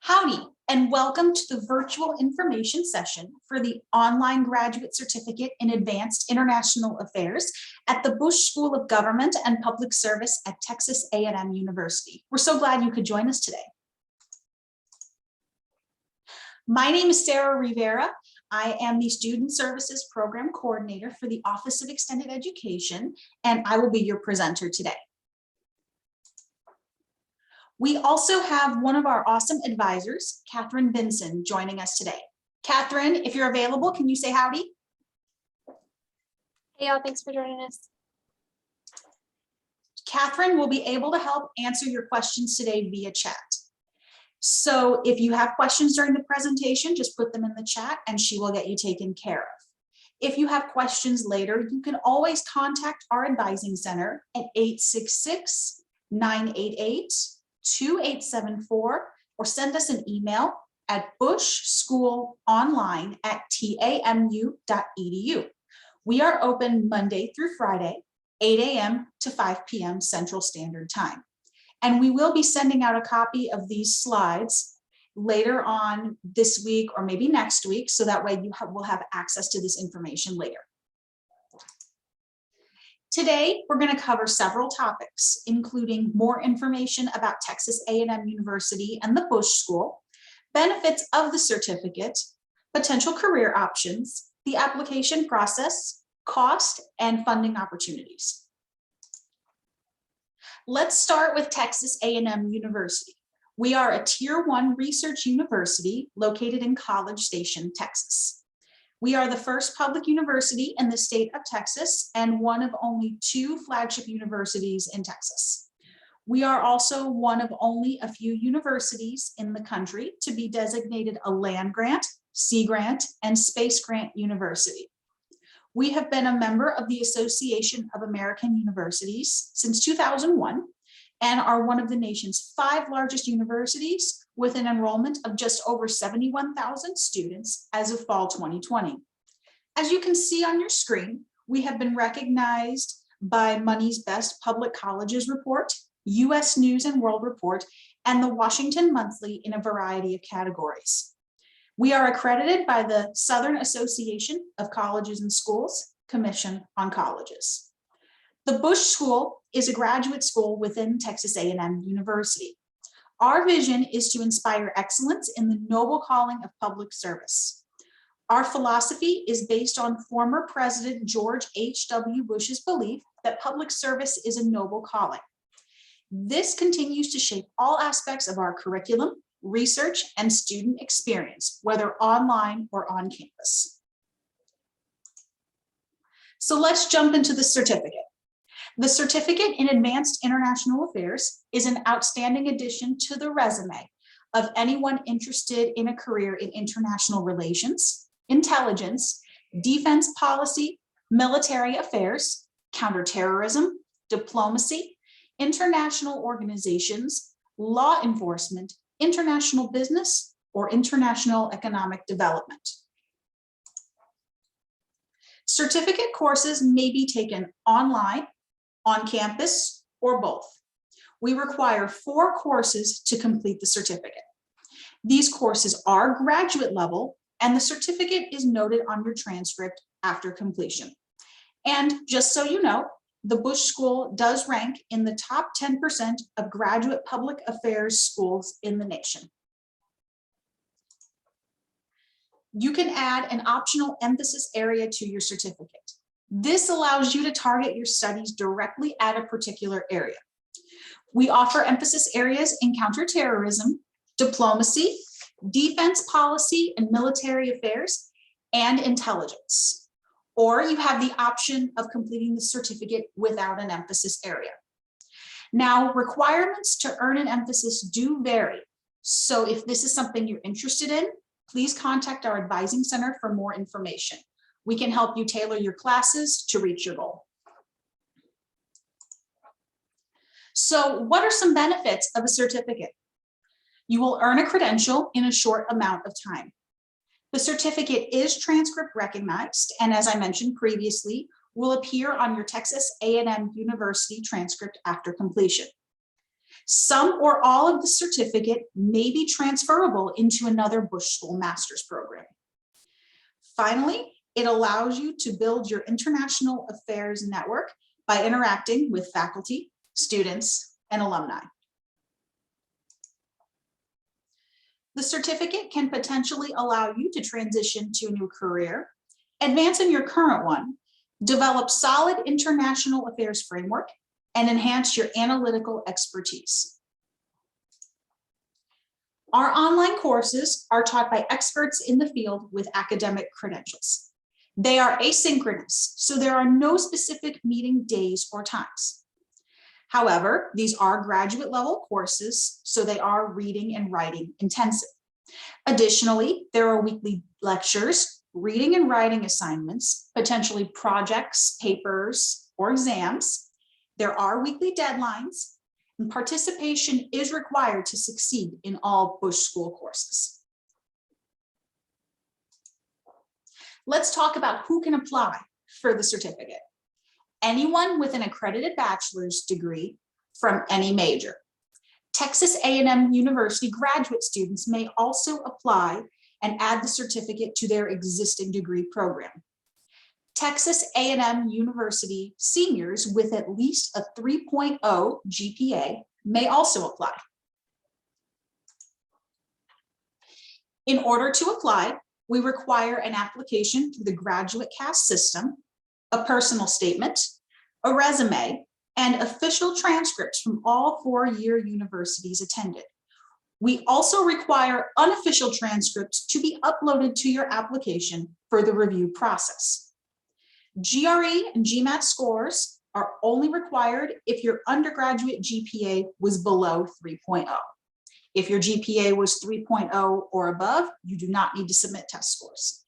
Howdy, and welcome to the virtual information session for the online graduate certificate in Advanced International Affairs at the Bush School of Government and Public Service at Texas A&M University. We're so glad you could join us today. My name is Sarah Rivera. I am the Student Services Program Coordinator for the Office of Extended Education, and I will be your presenter today. We also have one of our awesome advisors, Catherine Vinson, joining us today. Catherine, if you're available, can you say howdy? Hey y'all, thanks for joining us. Catherine will be able to help answer your questions today via chat. So if you have questions during the presentation, just put them in the chat and she will get you taken care of. If you have questions later, you can always contact our advising center at 866-988-2874 or send us an email at bushschoolonline@tamu.edu. We are open Monday through Friday, 8 a.m. to 5 p.m. Central Standard Time. And we will be sending out a copy of these slides later on this week or maybe next week, so that way you will have access to this information later. Today, we're going to cover several topics, including more information about Texas A&M University and the Bush School, benefits of the certificate, potential career options, the application process, cost, and funding opportunities. Let's start with Texas A&M University. We are a Tier 1 research university located in College Station, Texas. We are the first public university in the state of Texas and one of only 2 flagship universities in Texas. We are also one of only a few universities in the country to be designated a land grant, sea grant, and space grant university. We have been a member of the Association of American Universities since 2001 and are one of the nation's 5 largest universities with an enrollment of just over 71,000 students as of fall 2020. As you can see on your screen, we have been recognized by Money's Best Public Colleges Report, U.S. News and World Report, and the Washington Monthly in a variety of categories. We are accredited by the Southern Association of Colleges and Schools Commission on Colleges. The Bush School is a graduate school within Texas A&M University. Our vision is to inspire excellence in the noble calling of public service. Our philosophy is based on former President George H.W. Bush's belief that public service is a noble calling. This continues to shape all aspects of our curriculum, research, and student experience, whether online or on campus. So let's jump into the certificate. The Certificate in Advanced International Affairs is an outstanding addition to the resume of anyone interested in a career in international relations, intelligence, defense policy, military affairs, counterterrorism, diplomacy, international organizations, law enforcement, international business, or international economic development. Certificate courses may be taken online, on campus, or both. We require 4 courses to complete the certificate. These courses are graduate level, and the certificate is noted on your transcript after completion. And just so you know, the Bush School does rank in the top 10% of graduate public affairs schools in the nation. You can add an optional emphasis area to your certificate. This allows you to target your studies directly at a particular area. We offer emphasis areas in counterterrorism, diplomacy, defense policy and military affairs, and intelligence. Or you have the option of completing the certificate without an emphasis area. Now, requirements to earn an emphasis do vary. So if this is something you're interested in, please contact our advising center for more information. We can help you tailor your classes to reach your goal. So what are some benefits of a certificate? You will earn a credential in a short amount of time. The certificate is transcript recognized, and as I mentioned previously, will appear on your Texas A&M University transcript after completion. Some or all of the certificate may be transferable into another Bush School Master's program. Finally, it allows you to build your international affairs network by interacting with faculty, students, and alumni. The certificate can potentially allow you to transition to a new career, advance in your current one, develop solid international affairs framework, and enhance your analytical expertise. Our online courses are taught by experts in the field with academic credentials. They are asynchronous, so there are no specific meeting days or times. However, these are graduate level courses, so they are reading and writing intensive. Additionally, there are weekly lectures, reading and writing assignments, potentially projects, papers, or exams. There are weekly deadlines, and participation is required to succeed in all Bush School courses. Let's talk about who can apply for the certificate. Anyone with an accredited bachelor's degree from any major. Texas A&M University graduate students may also apply and add the certificate to their existing degree program. Texas A&M University seniors with at least a 3.0 GPA may also apply. In order to apply, we require an application through the Graduate Cast system, a personal statement, a resume, and official transcripts from all four-year universities attended. We also require unofficial transcripts to be uploaded to your application for the review process. GRE and GMAT scores are only required if your undergraduate GPA was below 3.0. If your GPA was 3.0 or above, you do not need to submit test scores.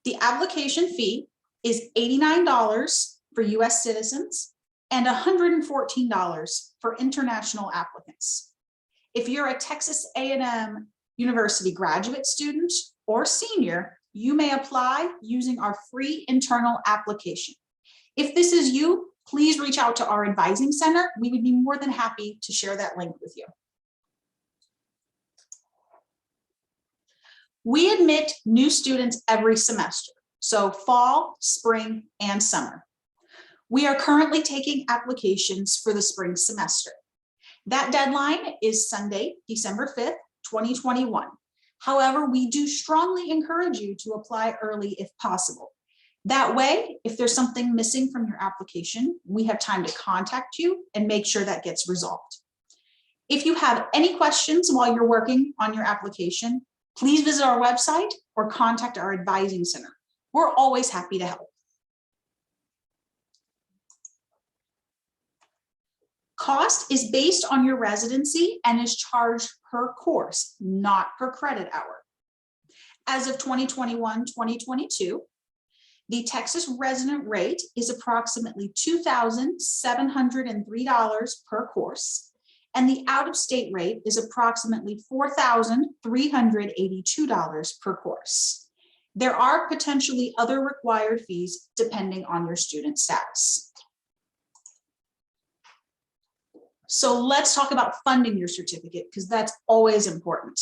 The application fee is $89 for US citizens and $114 for international applicants. If you're a Texas A&M University graduate student or senior, you may apply using our free internal application. If this is you, please reach out to our advising center. We would be more than happy to share that link with you. We admit new students every semester, so fall, spring, and summer. We are currently taking applications for the spring semester. That deadline is Sunday, December 5th, 2021. However, we do strongly encourage you to apply early if possible. That way, if there's something missing from your application, we have time to contact you and make sure that gets resolved. If you have any questions while you're working on your application, please visit our website or contact our advising center. We're always happy to help. Cost is based on your residency and is charged per course, not per credit hour. As of 2021-2022, the Texas resident rate is approximately $2,703 per course, and the out-of-state rate is approximately $4,382 per course. There are potentially other required fees depending on your student status. So let's talk about funding your certificate, because that's always important.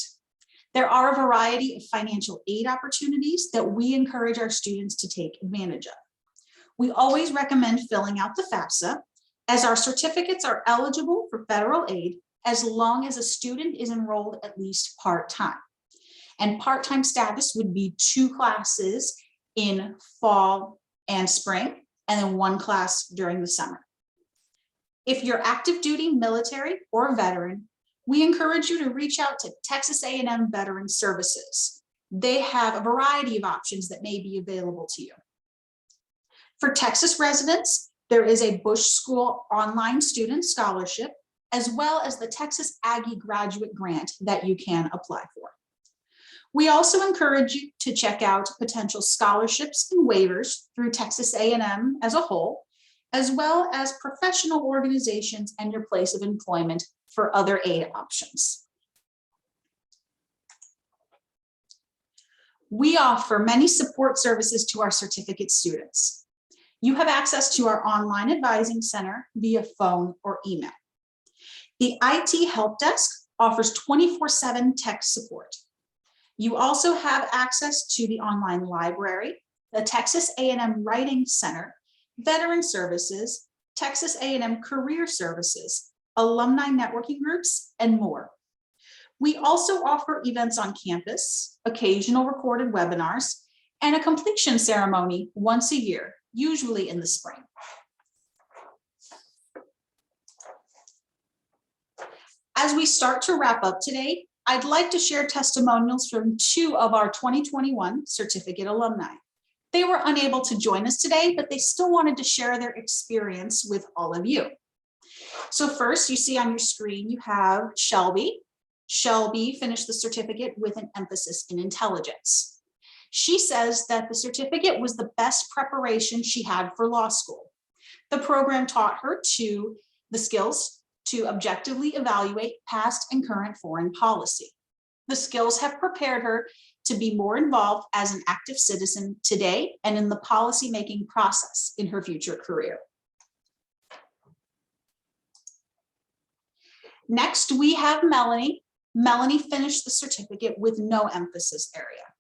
There are a variety of financial aid opportunities that we encourage our students to take advantage of. We always recommend filling out the FAFSA, as our certificates are eligible for federal aid as long as a student is enrolled at least part-time. And part-time status would be 2 classes in fall and spring, and then 1 class during the summer. If you're active duty, military, or veteran, we encourage you to reach out to Texas A&M Veteran Services. They have a variety of options that may be available to you. For Texas residents, there is a Bush School Online Student Scholarship, as well as the Texas Aggie Graduate Grant that you can apply for. We also encourage you to check out potential scholarships and waivers through Texas A&M as a whole, as well as professional organizations and your place of employment for other aid options. We offer many support services to our certificate students. You have access to our online advising center via phone or email. The IT Help Desk offers 24/7 tech support. You also have access to the online library, the Texas A&M Writing Center, Veteran Services, Texas A&M Career Services, alumni networking groups, and more. We also offer events on campus, occasional recorded webinars, and a completion ceremony once a year, usually in the spring. As we start to wrap up today, I'd like to share testimonials from 2 of our 2021 certificate alumni. They were unable to join us today, but they still wanted to share their experience with all of you. So first, you see on your screen, you have Shelby. Shelby finished the certificate with an emphasis in intelligence. She says that the certificate was the best preparation she had for law school. The program taught her the skills to objectively evaluate past and current foreign policy. The skills have prepared her to be more involved as an active citizen today and in the policymaking process in her future career. Next, we have Melanie. Melanie finished the certificate with no emphasis area.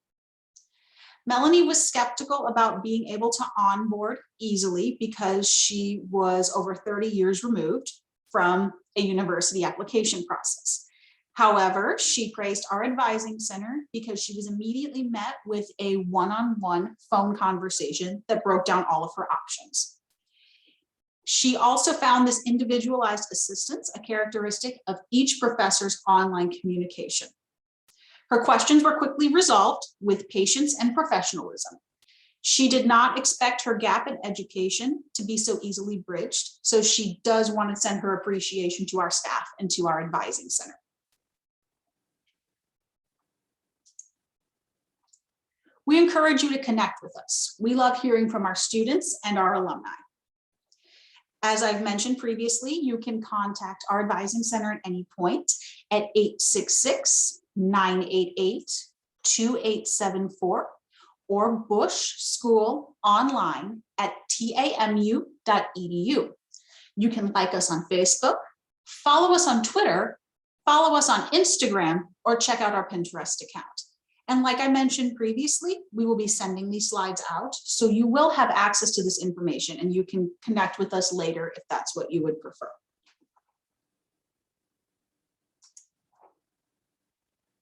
Melanie was skeptical about being able to onboard easily because she was over 30 years removed from a university application process. However, she praised our advising center because she was immediately met with a one-on-one phone conversation that broke down all of her options. She also found this individualized assistance a characteristic of each professor's online communication. Her questions were quickly resolved with patience and professionalism. She did not expect her gap in education to be so easily bridged, so she does want to send her appreciation to our staff and to our advising center. We encourage you to connect with us. We love hearing from our students and our alumni. As I've mentioned previously, you can contact our advising center at any point at 866-988-2874 or Bush School online at tamu.edu. You can like us on Facebook, follow us on Twitter, follow us on Instagram, or check out our Pinterest account. And like I mentioned previously, we will be sending these slides out, so you will have access to this information and you can connect with us later if that's what you would prefer.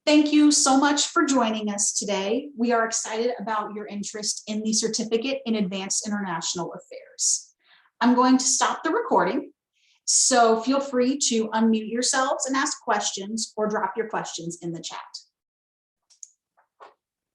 Thank you so much for joining us today. We are excited about your interest in the Certificate in Advanced International Affairs. I'm going to stop the recording, so feel free to unmute yourselves and ask questions or drop your questions in the chat.